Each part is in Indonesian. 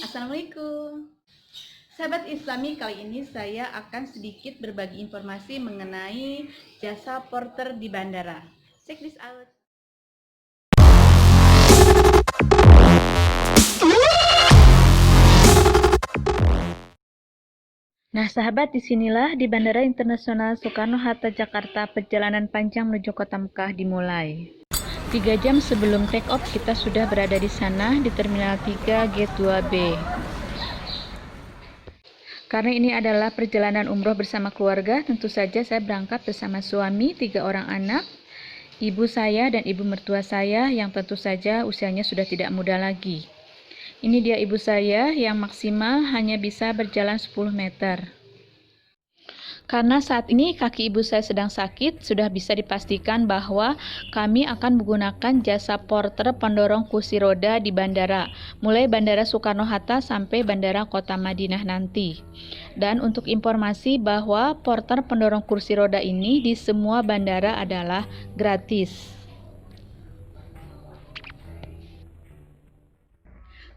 Assalamualaikum. Sahabat Islami, kali ini saya akan sedikit berbagi informasi mengenai jasa porter di bandara. Check this out. Nah, sahabat, disinilah di Bandara Internasional Soekarno-Hatta, Jakarta, perjalanan panjang menuju Kota Mekah dimulai. 3 jam sebelum take off, kita sudah berada di sana di Terminal 3 Gate 2B. Karena ini adalah perjalanan umroh bersama keluarga, tentu saja saya berangkat bersama suami, 3 orang anak, ibu saya dan ibu mertua saya yang tentu saja usianya sudah tidak muda lagi. Ini dia ibu saya yang maksimal hanya bisa berjalan 10 meter. Karena saat ini kaki ibu saya sedang sakit, sudah bisa dipastikan bahwa kami akan menggunakan jasa porter pendorong kursi roda di bandara, mulai Bandara Soekarno-Hatta sampai Bandara Kota Madinah nanti. Dan untuk informasi bahwa porter pendorong kursi roda ini di semua bandara adalah gratis.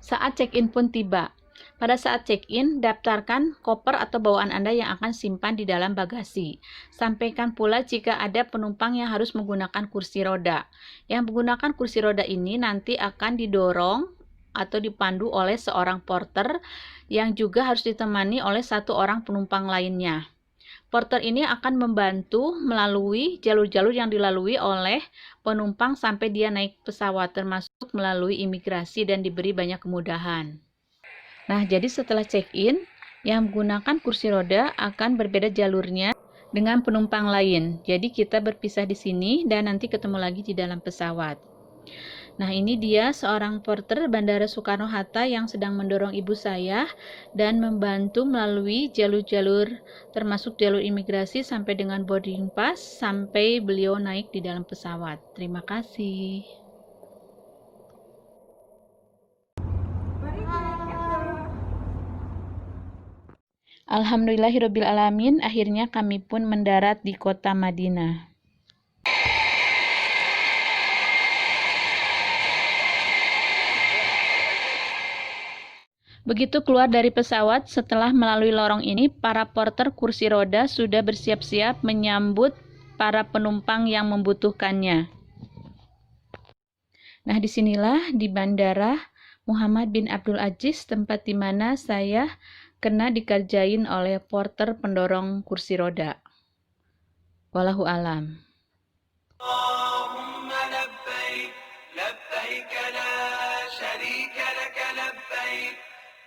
Saat check-in pun tiba. Pada saat check-in, daftarkan koper atau bawaan Anda yang akan simpan di dalam bagasi. Sampaikan pula jika ada penumpang yang harus menggunakan kursi roda. Yang menggunakan kursi roda ini nanti akan didorong atau dipandu oleh seorang porter yang juga harus ditemani oleh 1 orang penumpang lainnya. Porter ini akan membantu melalui jalur-jalur yang dilalui oleh penumpang sampai dia naik pesawat, termasuk melalui imigrasi dan diberi banyak kemudahan. Nah, jadi setelah check-in, yang menggunakan kursi roda akan berbeda jalurnya dengan penumpang lain. Jadi kita berpisah di sini dan nanti ketemu lagi di dalam pesawat. Nah, ini dia seorang porter Bandara Soekarno-Hatta yang sedang mendorong ibu saya dan membantu melalui jalur-jalur termasuk jalur imigrasi sampai dengan boarding pass sampai beliau naik di dalam pesawat. Terima kasih. Alhamdulillahirrabbilalamin, akhirnya kami pun mendarat di Kota Madinah. Begitu keluar dari pesawat, setelah melalui lorong ini, para porter kursi roda sudah bersiap-siap menyambut para penumpang yang membutuhkannya. Nah, disinilah di Bandara Muhammad bin Abdul Aziz, tempat di mana saya kena dikerjain oleh porter pendorong kursi roda. Wallahu alam. Allahumma labbaik, labbaik la syarika laka labbaik,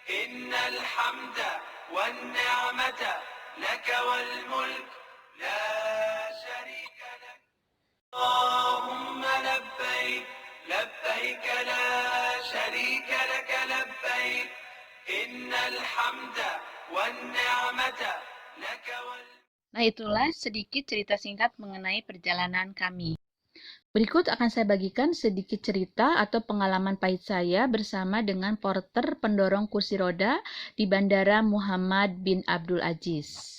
innal hamda wan ni'mata laka wal mulk la syarika lak. Allahumma labbaik, labbaik la syarika laka labbaik, innal hamda wan ni'mata laka wal. Nah, itulah sedikit cerita singkat mengenai perjalanan kami. Berikut akan saya bagikan sedikit cerita atau pengalaman pahit saya bersama dengan porter pendorong kursi roda di Bandara Muhammad bin Abdul Aziz.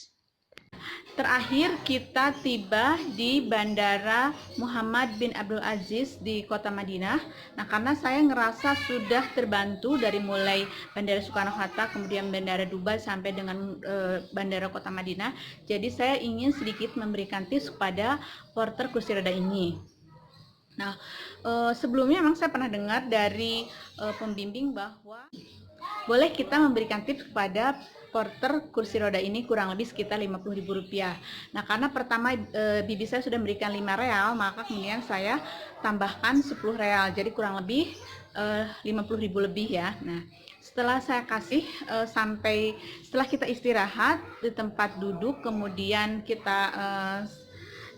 Terakhir kita tiba di Bandara Muhammad bin Abdul Aziz di Kota Madinah. Nah, karena saya ngerasa sudah terbantu dari mulai Bandara Soekarno-Hatta, kemudian Bandara Dubai sampai dengan Bandara Kota Madinah. Jadi saya ingin sedikit memberikan tips kepada porter kursi roda ini. Nah, sebelumnya memang saya pernah dengar dari pembimbing bahwa boleh kita memberikan tips kepada porter kursi roda ini kurang lebih sekitar Rp50.000. Nah, karena pertama bibi saya sudah memberikan 5 real, maka kemudian saya tambahkan 10 real, jadi kurang lebih 50.000 lebih ya. Nah, setelah saya kasih setelah kita istirahat di tempat duduk, kemudian kita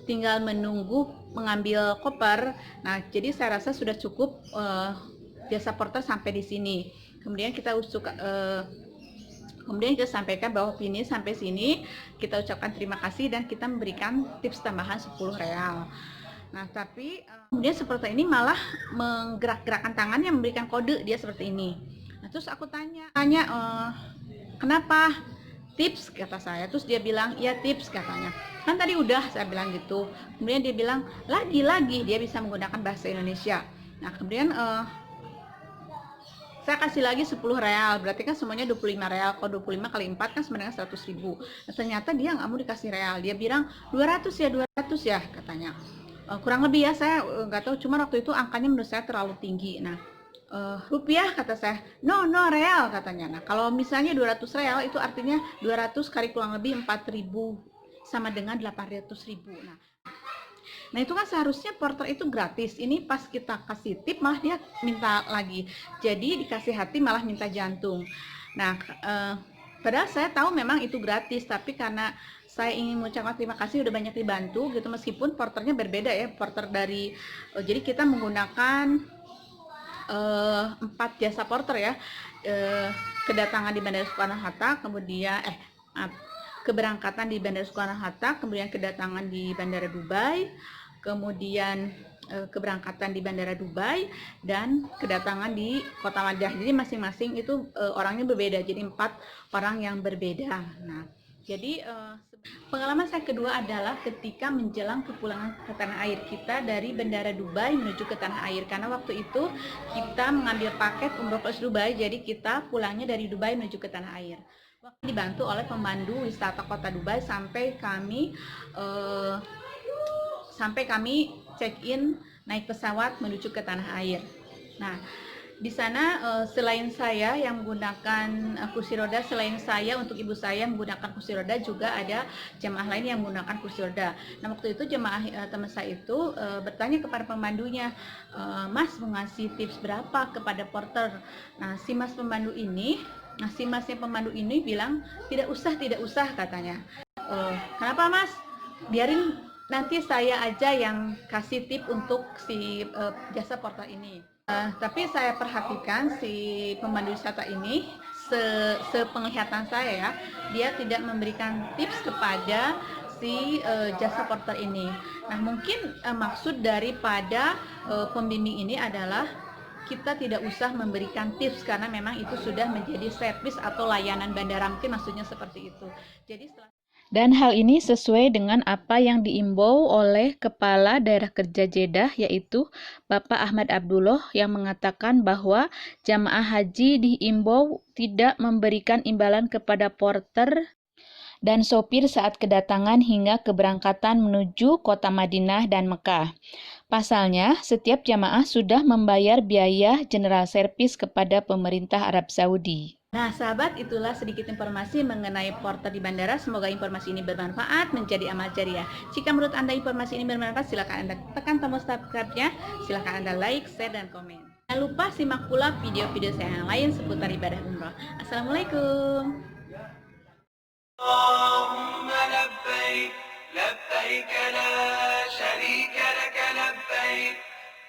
tinggal menunggu mengambil koper. Nah, jadi saya rasa sudah cukup jasa porter sampai di sini. Kemudian kita sampaikan bahwa ini sampai sini, kita ucapkan terima kasih dan kita memberikan tips tambahan 10 real. Nah, tapi kemudian seperti ini malah menggerak-gerakkan tangannya, memberikan kode dia seperti ini. Nah, terus aku tanya kenapa? Tips, kata saya. Terus dia bilang, ya tips, katanya. Kan tadi udah saya bilang gitu. Kemudian dia bilang, lagi dia bisa menggunakan bahasa Indonesia. Nah, kemudian saya kasih lagi 10 real, berarti kan semuanya 25 real. Kalau 25 kali 4 kan sebenarnya 100.000. Nah, ternyata dia nggak mau dikasih real, dia bilang 200 ya, 200 ya katanya. Kurang lebih ya, saya nggak tahu, cuma waktu itu angkanya menurut saya terlalu tinggi. Nah, rupiah kata saya, no real katanya. Nah, kalau misalnya 200 real itu artinya 200 kali kurang lebih 4.000 sama dengan 800.000. Nah itu kan seharusnya porter itu gratis. Ini pas kita kasih tip malah dia minta lagi. Jadi dikasih hati malah minta jantung. Nah padahal saya tahu memang itu gratis, tapi karena saya ingin mengucapkan terima kasih udah banyak dibantu gitu, meskipun porternya berbeda ya, porter dari jadi kita menggunakan 4 jasa porter ya. Kedatangan di Bandara Soekarno-Hatta, kemudian keberangkatan di Bandara Soekarno-Hatta, kemudian kedatangan di Bandara Dubai, kemudian keberangkatan di Bandara Dubai, dan kedatangan di Kota Madah. Jadi masing-masing itu orangnya berbeda, jadi 4 orang yang berbeda. Nah, jadi pengalaman saya kedua adalah ketika menjelang kepulangan ke tanah air kita dari Bandara Dubai menuju ke tanah air, karena waktu itu kita mengambil paket umroh plus Dubai, jadi kita pulangnya dari Dubai menuju ke tanah air. Waktu dibantu oleh pemandu wisata kota Dubai sampai kami check-in naik pesawat menuju ke tanah air. Nah, di sana selain saya yang menggunakan kursi roda, selain saya untuk ibu saya menggunakan kursi roda, juga ada jemaah lain yang menggunakan kursi roda. Nah waktu itu jemaah teman saya itu bertanya kepada pemandunya, Mas mau ngasih tips berapa kepada porter? Nah si masnya pemandu ini bilang tidak usah katanya. Kenapa Mas? Biarin nanti saya aja yang kasih tip untuk si jasa porter ini. Tapi saya perhatikan si pemandu wisata ini, sepenglihatan saya ya, dia tidak memberikan tips kepada si jasa porter ini. Nah mungkin maksud daripada pembimbing ini adalah kita tidak usah memberikan tips karena memang itu sudah menjadi servis atau layanan bandara, mungkin maksudnya seperti itu. Jadi dan hal ini sesuai dengan apa yang diimbau oleh Kepala Daerah Kerja Jeddah, yaitu Bapak Ahmad Abdullah, yang mengatakan bahwa jamaah haji diimbau tidak memberikan imbalan kepada porter dan sopir saat kedatangan hingga keberangkatan menuju kota Madinah dan Mekah. Pasalnya, setiap jamaah sudah membayar biaya general service kepada pemerintah Arab Saudi. Nah sahabat, itulah sedikit informasi mengenai porter di bandara. Semoga informasi ini bermanfaat, menjadi amal jariah. Jika menurut Anda informasi ini bermanfaat, silakan Anda tekan tombol subscribe-nya, silakan Anda like, share, dan komen. Jangan lupa simak pula video-video saya yang lain seputar ibadah umroh. Assalamualaikum. Allahumma labbaik, labbaik la syarika laka labbaik,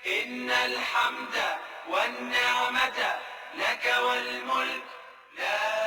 innal hamda wan ni'mata laka wal mulk. لا